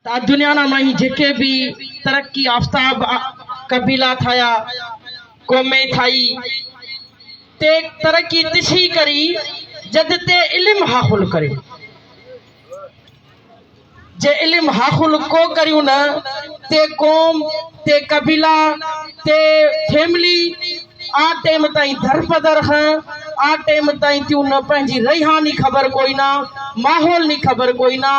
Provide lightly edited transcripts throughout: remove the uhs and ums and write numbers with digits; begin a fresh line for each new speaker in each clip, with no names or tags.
ता दुनिया ना माही जेके भी तरक्की आफ्ताब कबीला थाया कौमें थाई ते तरक्की तिशी करी जद ते इल्म हासिल करे जे इल्म हासिल को करियो न ते कौम ते कबीला ते फैमिली आ टाइम ताई दरपदर है आ टाइम ताई त्यू न पंजी रहानी खबर कोई ना माहौल नी खबर कोई ना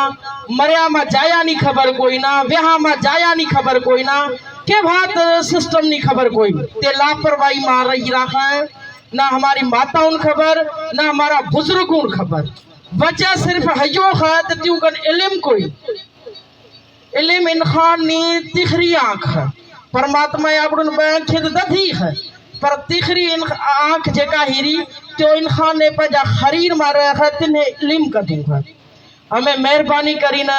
मरिया मा जाया नी खबर कोई ना व्याह मा जाया नी खबर कोई ना के बात सिस्टम नी खबर कोई ते लापरवाही मार रही रहा है ना हमारी माताओं खबर ना हमारा बुजुर्गों खबर वजह सिर्फ हयो है तो त्यू कन इल्म कोई इल्म इंसान नी तिखरी आंख है परमात्मा आपन खिद दधी है पर तिखरी आंख जेका हिरी तो इंसान ने पंजा खरीर मारे है तिन्हें इल्म कदू है हमें मेहरबानी करी न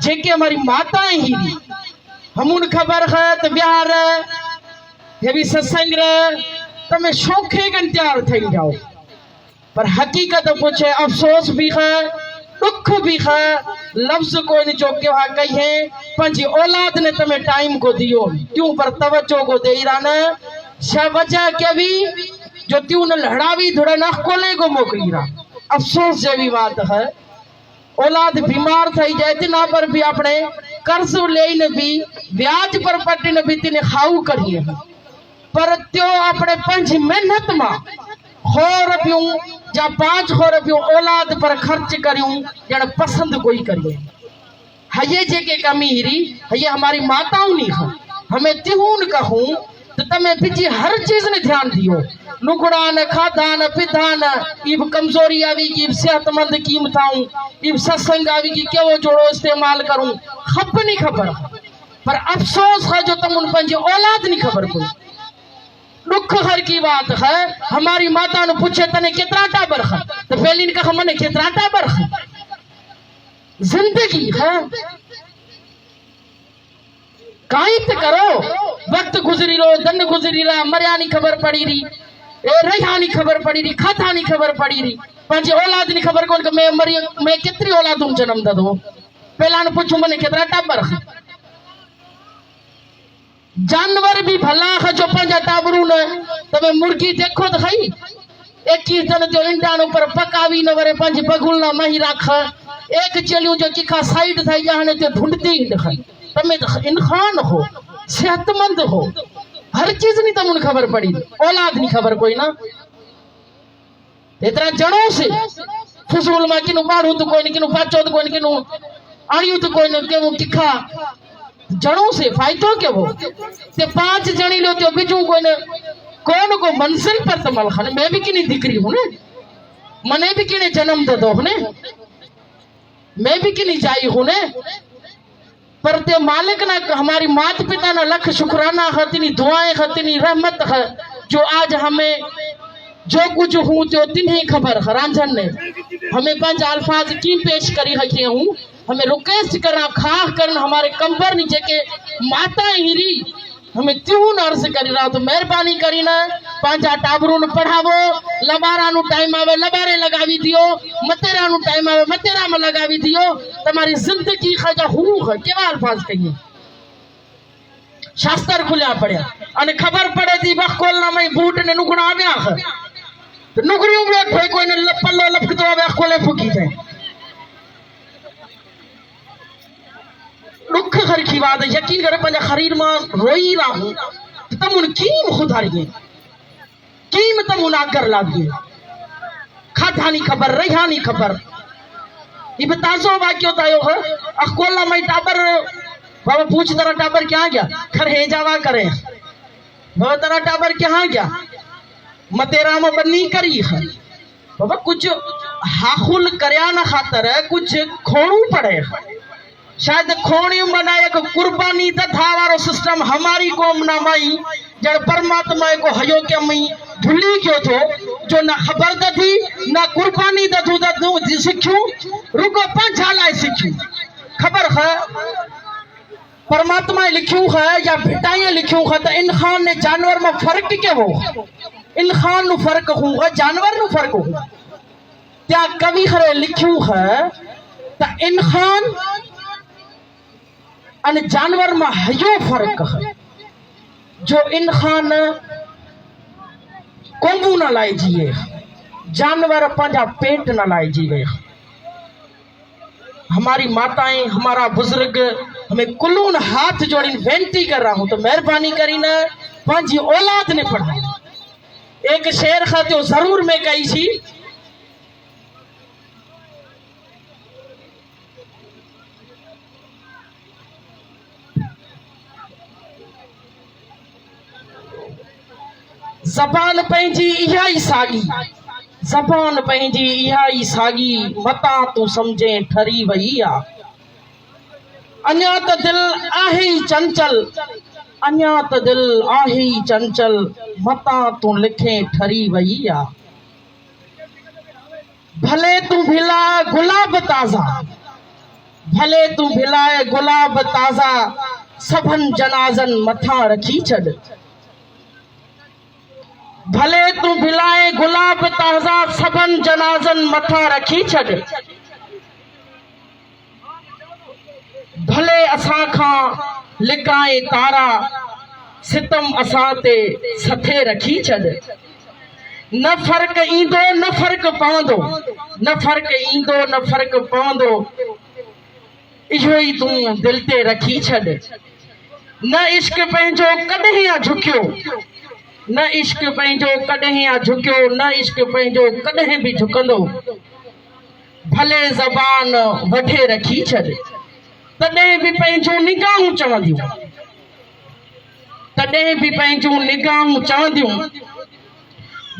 जेके हमारी माताएं हिरी हमून खबर है तो ब्याह ये भी सत्संग तमें शौखे कन तैयार थी जाओ पर हकीकत पूछे अफसोस भी है दुख भी है लफ्ज कोई नहीं चौके वहां कही है पंजी औलाद ने तमें टाइम को दियो क्यों पर तवज्जो को दे रहा न वजह क्या भी जो त्यू न लड़ावी थोड़ा न कोले को मोकली रहा अफसोस जैसी बात है औलाद बीमार थी जाए ना पर भी अपने कर्ज ले न भी ब्याज पर पट्टी न भी तिने खाऊ करिए पर त्यो अपने पंज मेहनत मा हो रुपयों या 5 रुपयों औलाद पर खर्च करूं जन पसंद कोई करिए हये जेके कमी हिरी हये हमारी माताओं नहीं है हमें तिहून कहूं तो तमें पिछी हर चीज ने ध्यान दियो नुकड़ा न खाधा न पिधा न इब कमजोरी आवी की सेहतमंद कीमताऊं इब सत्संग आवी की केवो जोड़ो इस्तेमाल करूं खप नहीं खबर पर अफसोस है जो तुम उन पंजी औलाद नहीं खबर कोई दुख हर की बात है हमारी माता ने पूछे तने कितना टाबर है तो पहली ने कहा मैंने कितना टाबर है जिंदगी है कायत करो वक्त गुजरी रो दंड गुजरी रहा मरिया नहीं खबर पड़ी रही रहा नहीं खबर पड़ी रही खाता नहीं खबर पड़ी रही पंज औलाद नहीं खबर कौन मैं मरी मैं कितनी औलाद जन्म दो पहला ने पूछू मैंने कितना टाबर है जानवर भी भला है जो पंजा टाबरू ने तब मुर्गी देखो तो खाई एक कीर्तन जो इंटान ऊपर पकावी न वरे पंज बगुल ना मही राखा एक चलियो जो चिखा साइड था जहां तो ढूंढती ही दिखाई तमें इंसान हो सेहतमंद हो हर चीज नहीं तमुन खबर पड़ी औलाद नहीं खबर कोई ना इतना जड़ों से फसूल में किनु बाड़ू तो कोई नहीं किनु पाचो तो कोई नहीं किनु आयु तो कोई नहीं के वो तिखा जड़ों से फायदो के वो ते 5 जणी लो तो बिजू कोई ने कौन को मंजिल पर तमल खाने मैं भी किनी दिकरी हूं ने मने भी किने जन्म दे दो ने मैं भी किनी जाई हूं ने पर ते मालिक ना हमारी मात पिता ना लख शुक्राना है तिनी दुआएं है तिनी रहमत है जो आज हमें जो कुछ हूँ तो तिन्हें खबर है रांझन ने हमें 5 अल्फाज की पेश करी है हूँ हमें रिक्वेस्ट करना खास करना हमारे कंबर नीचे के माता हिरी हमें त्यून अर्ज करी रहा तो मेहरबानी करी ना 5 टाबरू न पढ़ावो लबारा नु टाइम आवे लबारे लगावी दियो मतेरा नु टाइम आवे मतेरा में लगावी दियो तुम्हारी जिंदगी खजा हूँ है केवा अल्फाज कहिए शास्त्र खुल्या पड़या अने खबर पड़े थी बखोल ना मई बूट ने नुकड़ा आव्या है तो नुकड़ियों में कोई ने पल्लो लपकतो आवे खोले फूकी जाए दुख हर की बात है यकीन करे पंजा खरीर में रोई रहा हूं तम उन कीम खुदारिए कीम तम उन आकर लागिए खाता नहीं खबर रहा नहीं खबर ये बताजो वाक्य होता है अकोला मई टाबर बाबा पूछ तेरा टाबर क्या गया खर हे जावा करे बाबा तेरा टाबर क्या गया मतेरा में बनी करी है बाबा कुछ हाखुल करया ना खातर है कुछ खोड़ू पड़े शायद खोणी मना एक कुर्बानी दथा वारो सिस्टम हमारी कौम ना मई जड़ परमात्मा को हयो के मई भूली क्यों थो जो ना खबर दथी ना कुर्बानी दथू दथू सिखूं रुको 5 लाए सिखूं खबर है परमात्मा लिखूं है या भिटाइए लिखूं है तो इंसान ने जानवर में फर्क के वो इंसान नु फर्क होगा जानवर नु फर्क होगा त्या कवि खरे लिखूं है तो इंसान अन जानवर में हयो फर्क है जो इंसान कोंबू न लाए जिए, जानवर पंजा पेट न लाए जीवे। हमारी माताएं, हमारा बुजुर्ग हमें कुलून हाथ जोड़ी बेनती कर रहा हूं तो मेहरबानी करी न पंजी औलाद ने पढ़ाई। एक शेर खाते जरूर मैं कही सी, ज़बान पंहिंजी इहा ई सागी, ज़बान पंहिंजी इहा ई सागी, मता तू समझे ठरी वई आ। अञा त दिल आहे ई चंचल, अञा त दिल आहे ई चंचल, मता तू लिखे ठरी वई आ। भले तू भिलाए गुलाब ताज़ा, भले तू भिलाए गुलाब ताज़ा, सभन जनाज़न मथा रखी छॾ। भले तू भिलाए गुलाब ताज़ा, सबन जनाज़न मथा रखी छॾ। भले असां खां लिकाए तारा, सितम असां ते सथे रखी छॾ। न फर्क ईंदो न फर्क पवंदो, न फर्क ईंदो न फर्क पवंदो, इहो ई तू दिल ते रखी छॾ। न इश्क पंहिंजो कॾहिं आ झुकियो, न इश्क पंहिंजो कॾहिं आ झुकियो, न इश्क पंहिंजो कॾहिं बि झुकंदो। भले ज़बान वठे रखी छॾ, तॾहिं बि पंहिंजो निगाहूं चवंदियूं, तॾहिं बि पंहिंजूं निगाहूं चवंदियूं।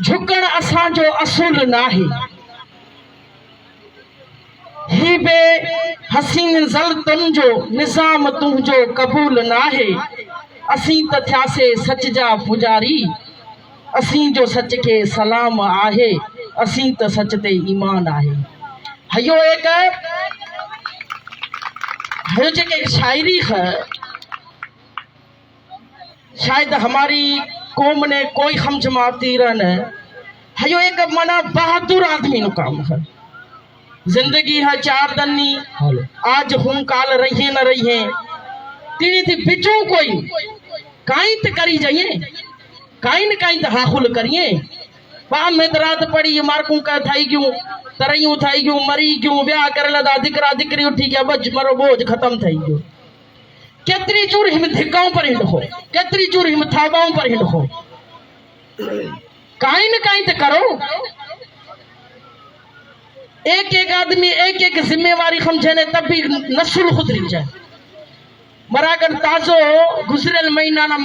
झुकण असांजो असूल नाहे, ही बे हसीन ज़ल्तुन जो निज़ाम तुंहिंजो क़बूल नाहे। असीं त थियासे सच जा पुजारी, असीं जो सच के सलाम आहे, असीं त सच ते ईमान आहे। हयो जेके शायरी है, शायद हमारी कौम ने कोई समझ में आती रहने। हयो एक मना बहादुर आदमी नु काम है। जिंदगी है चार दन्नी, आज हूं काल रही न रही, तीनी थी बिचू कोई काई त करी जाइए, काई न काई त हाखुल करिए। पाम में रात पड़ी मार्कू का थाई क्यों, तरयू थाई क्यों, मरी क्यों, ब्याह कर लदा, दिकरा दिकरी उठी गया, बच मरो बोझ खत्म थई गयो। केतरी चूर हिम धिकाऊं पर हिंड हो, केतरी चूर हिम थाबाऊं पर हिंड हो, काई न काई त करो। एक एक आदमी एक एक जिम्मेवारी समझे ने तब भी नस्ल खुदरी जाए। मरागन ताजो गुजरल महीना ना